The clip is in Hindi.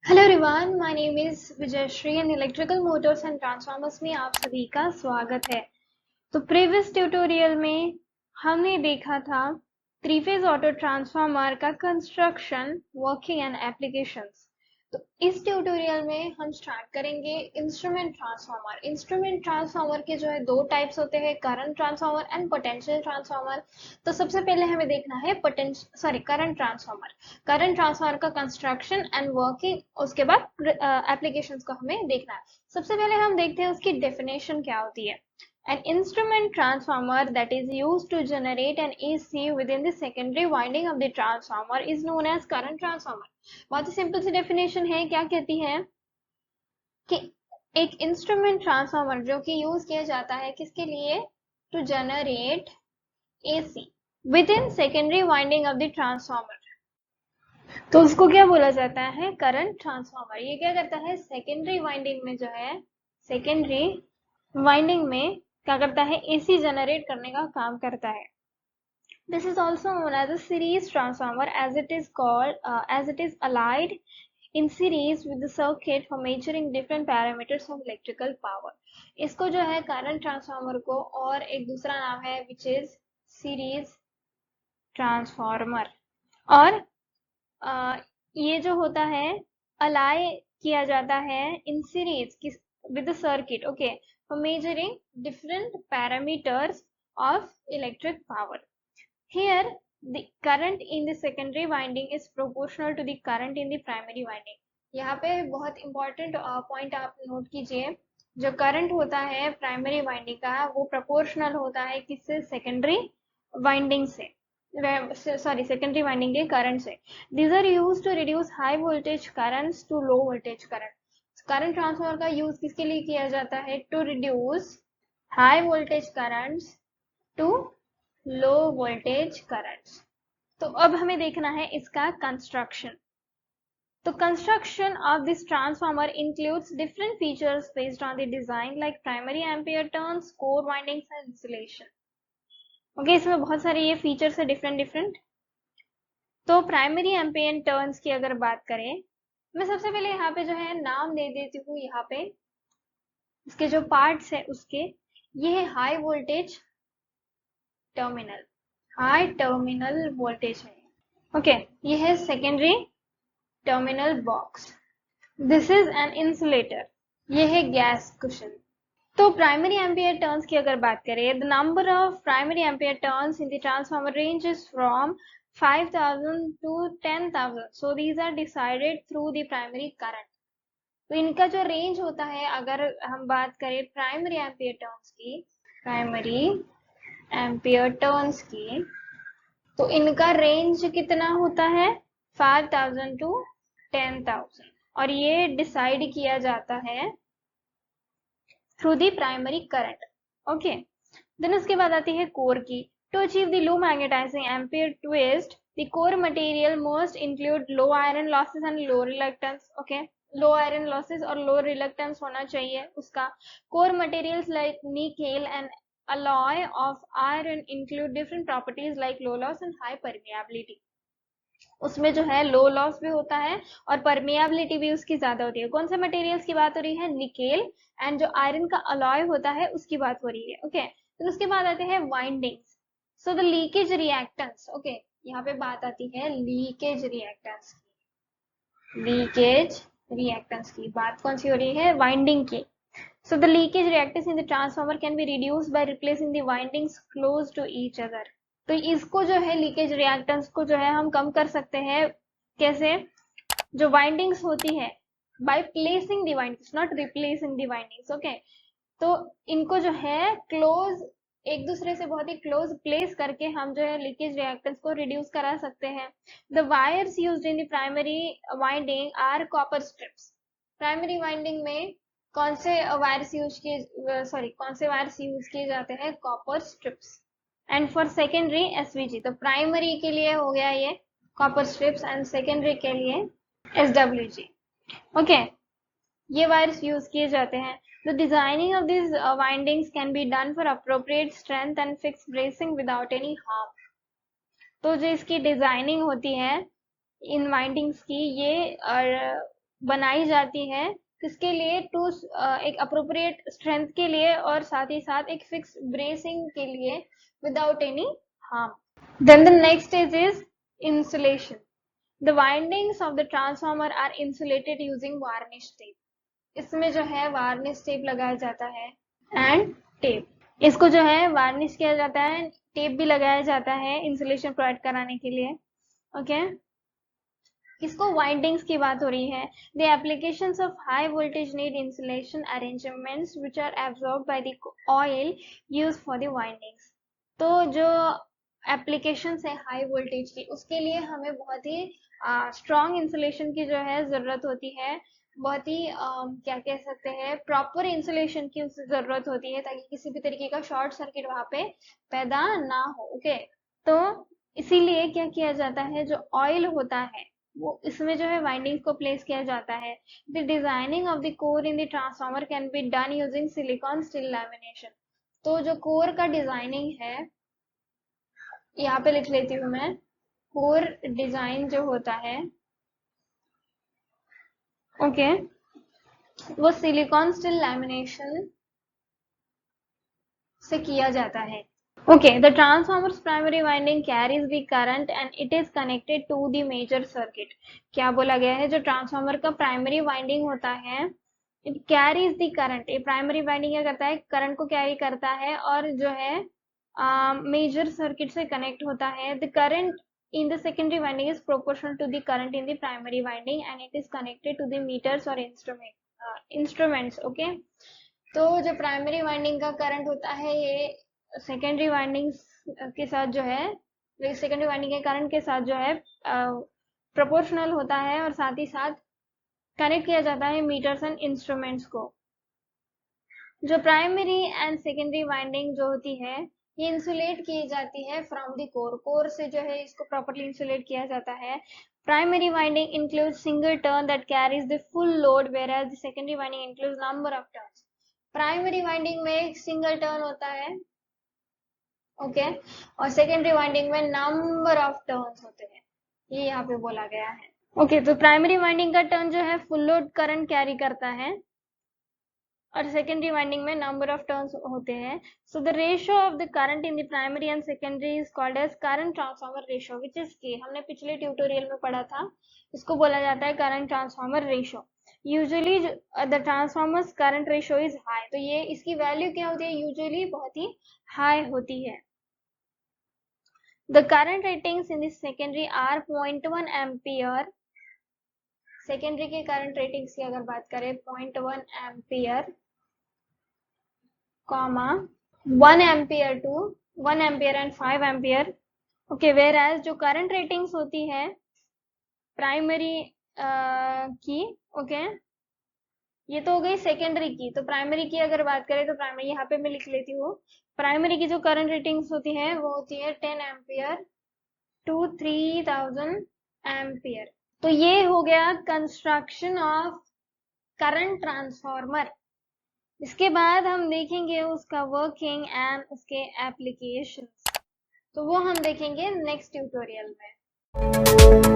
Hello everyone, my name is Vijayshree and electrical motors and transformers में आप सभी का स्वागत है। तो प्रीवियस ट्यूटोरियल में हमने देखा था थ्री फेज ऑटो ट्रांसफार्मर का कंस्ट्रक्शन, वर्किंग एंड एप्लीकेशंस। तो इस ट्यूटोरियल में हम स्टार्ट करेंगे इंस्ट्रूमेंट ट्रांसफार्मर। इंस्ट्रूमेंट ट्रांसफार्मर के जो है दो टाइप्स होते हैं, current transformer and potential transformer. तो सबसे पहले हमें देखना है करंट ट्रांसफार्मर। करंट ट्रांसफार्मर का कंस्ट्रक्शन एंड वर्किंग, उसके बाद एप्लीकेशंस को हमें देखना है। सबसे पहले हम देखते हैं उसकी डेफिनेशन क्या होती है। An instrument transformer that is used to generate an AC within the secondary winding of the transformer is known as current transformer। बहुत ही सिंपल सी डेफिनेशन है। क्या कहती है कि एक इंस्ट्रूमेंट ट्रांसफार्मर जो कि यूज किया जाता है किसके लिए, to generate AC within secondary winding of the transformer, तो उसको क्या बोला जाता है, करंट ट्रांसफार्मर। ये क्या करता है, सेकेंडरी वाइंडिंग में जो है, सेकेंडरी वाइंडिंग में क्या करता है, एसी जनरेट करने का काम करता है। This is also known as a series transformer as it is called as it is allied in series with the circuit for measuring different parameters of electrical power। इसको जो है करंट ट्रांसफार्मर को और एक दूसरा नाम है which is सीरीज ट्रांसफार्मर। और ये जो होता है अलाई किया जाता है in series with the circuit, okay, for measuring different parameters of electric power। Here the current in the secondary winding is proportional to the current in the primary winding। यहाँ पे बहुत इंपॉर्टेंट पॉइंट आप नोट कीजिए, जो करंट होता है प्राइमरी वाइंडिंग का वो प्रोपोर्शनल होता है किससे, सेकेंडरी वाइंडिंग से, सॉरी सेकेंडरी वाइंडिंग के करंट से। These are used to reduce high voltage currents to low voltage current। Current transformer का यूज किसके लिए किया जाता है, to reduce high voltage currents to low voltage currents. तो अब हमें देखना है इसका कंस्ट्रक्शन। तो construction of this transformer includes different features based on the design like primary ampere turns, core windings and insulation. Okay, इसमें बहुत सारे ये फीचर्स है डिफरेंट डिफरेंट। तो प्राइमरी एम्पियर टर्न्स की अगर बात करें, मैं सबसे पहले यहाँ पे जो है नाम दे देती हूँ। यहाँ पे इसके जो पार्ट्स है उसके, ये है high voltage terminal, high terminal voltage है। ओके, ये है secondary terminal box, this is an insulator, ये है गैस कुशन। तो प्राइमरी एम्पियर टर्न्स की अगर बात करें, the number of primary ampere turns in the transformer ranges from 5000 to 10,000, so these are decided through the primary current। तो इनका जो रेंज होता है, अगर हम बात करें प्राइमरी एम्पियर टर्न्स की, प्राइमरी एम्पियर टर्न्स की, तो इनका रेंज कितना होता है, 5000 to 10,000, और ये डिसाइड किया जाता है through the primary current. Okay, then उसके बाद आती है कोर की। To achieve the low magnetizing ampere twist, the core material must include low iron losses and low reluctance. Okay, low iron losses और लो रिलक्टेंस होना चाहिए उसका। Core materials like nickel and alloy of iron include different properties like low loss and high permeability। उसमें जो है लो लॉस भी होता है और परमिएबिलिटी भी उसकी ज्यादा होती है। कौन से मटेरियल्स की बात हो रही है, निकेल एंड जो आयरन का अलॉय होता है उसकी बात हो रही है। ओके, तो उसके बाद आते हैं windings. So the leakage reactance, okay, यहाँ पे बात आती है लीकेज रिएक्टेंस की। लीकेज रिएक्टेंस की बात कौन सी हो रही है, वाइंडिंग की। So the leakage reactance in the transformer can be reduced by replacing the windings close to each other। तो इसको जो है लीकेज रिएक्टेंस को जो है हम कम कर सकते हैं, कैसे, जो वाइंडिंग्स होती है, by placing the windings, not replacing the windings. Okay, तो इनको जो है क्लोज, एक दूसरे से बहुत ही क्लोज प्लेस करके हम जो है लीकेज रिएक्टेंस को रिड्यूस करा सकते हैं। The wires used in the primary winding are copper strips. Primary winding में कौन से वायर्स यूज किए, सॉरी कौन से वायर्स यूज किए जाते हैं, copper strips. And for secondary SVG, तो प्राइमरी के लिए हो गया ये कॉपर स्ट्रिप्स एंड सेकेंडरी के लिए एसडब्ल्यूजी। ओके, ये वायर्स यूज किए जाते हैं। The designing of these windings can be done for appropriate strength and fixed bracing without any harm। तो जो इसकी डिजाइनिंग होती है इन वाइंडिंग्स की, ये बनाई जाती है किसके लिए, टू एक अप्रोप्रिएट स्ट्रेंथ के लिए और साथ ही साथ एक फिक्स ब्रेसिंग के लिए without any harm. Then the next is insulation. The windings of the transformer are insulated using varnish tape. इसमें जो है वार्निश टेप लगाया जाता है एंड टेप, इसको जो है वार्निश किया जाता है, टेप भी लगाया जाता है इंसुलेशन प्रोवाइड कराने के लिए। ओके, इसको वाइंडिंग्स की बात हो रही है। The applications of high voltage need insulation arrangements which are absorbed by the oil used for the windings. तो जो एप्लीकेशंस है हाई वोल्टेज की, उसके लिए हमें बहुत ही स्ट्रॉन्ग इंसुलेशन की जो है जरूरत होती है, बहुत ही क्या कह सकते हैं, प्रॉपर इंसुलेशन की उससे जरूरत होती है ताकि किसी भी तरीके का शॉर्ट सर्किट वहां पे पैदा ना हो। ओके, तो इसीलिए क्या किया जाता है, जो ऑयल होता है वो इसमें जो है वाइंडिंग्स को प्लेस किया जाता है। The designing of the core in the transformer can be done using silicon steel lamination. तो जो कोर का डिजाइनिंग है, यहाँ पे लिख लेती हूँ मैं, कोर डिजाइन जो होता है, ओके, वो सिलिकॉन स्टील लैमिनेशन से किया जाता है। Okay, the transformer's primary winding carries the current and it is connected to the major circuit. क्या बोला गया है, जो ट्रांसफार्मर का प्राइमरी वाइंडिंग होता है, it carries the current। ये प्राइमरी वाइंडिंग क्या करता है, करंट को कैरी करता है और जो है मेजर सर्किट से कनेक्ट होता है। The current in the secondary winding is proportional to the current in the primary winding and it is connected to the meters or instruments। Okay, तो जो प्राइमरी वाइंडिंग का करंट होता है ये सेकेंडरी वाइंडिंग्स के साथ जो है, सेकेंडरी वाइंडिंग के करंट के साथ जो है प्रोपोर्शनल होता है और साथ ही साथ कनेक्ट किया जाता है मीटर्स एंड इंस्ट्रूमेंट्स को। जो प्राइमरी एंड सेकेंडरी वाइंडिंग जो होती है ये इंसुलेट की जाती है फ्रॉम द कोर, कोर से जो है इसको प्रॉपर्ली इंसुलेट किया जाता है। Primary winding includes single turn that carries the full load whereas the secondary winding includes number of turns. Primary winding में एक सिंगल टर्न होता है, ओके, और सेकेंडरी वाइंडिंग में नंबर ऑफ टर्न्स होते हैं, ये यहाँ पे बोला गया है। ओके, तो प्राइमरी वाइंडिंग का टर्न जो है फुल लोड करंट कैरी करता है और सेकेंडरी वाइंडिंग में नंबर ऑफ टर्न्स होते हैं। So the ratio of the current in the primary and secondary is called as current transformer ratio which is K. हमने पिछले ट्यूटोरियल में पढ़ा था, इसको बोला जाता है current transformer ratio. Usually the transformers current ratio is high, तो ये इसकी वैल्यू क्या होती है, यूजुअली बहुत ही हाई होती है। The current ratings in the secondary are 0.1 ampere। Secondary के करंट रेटिंग्स की अगर बात करें 0.1 ampere, 1 ampere to 1 ampere and 5 ampere. Okay, whereas जो करंट रेटिंग्स होती है प्राइमरी की, ओके, ये तो हो गई सेकेंडरी की। तो प्राइमरी की अगर बात करें तो प्राइमरी यहाँ पे मैं लिख लेती हूँ, प्राइमरी की जो करंट रेटिंग्स होती है वो होती है 10 एम्पियर टू 3000 एम्पियर। तो ये हो गया कंस्ट्रक्शन ऑफ करंट ट्रांसफार्मर। इसके बाद हम देखेंगे उसका वर्किंग एंड उसके एप्लीकेशंस, तो वो हम देखेंगे नेक्स्ट ट्यूटोरियल में।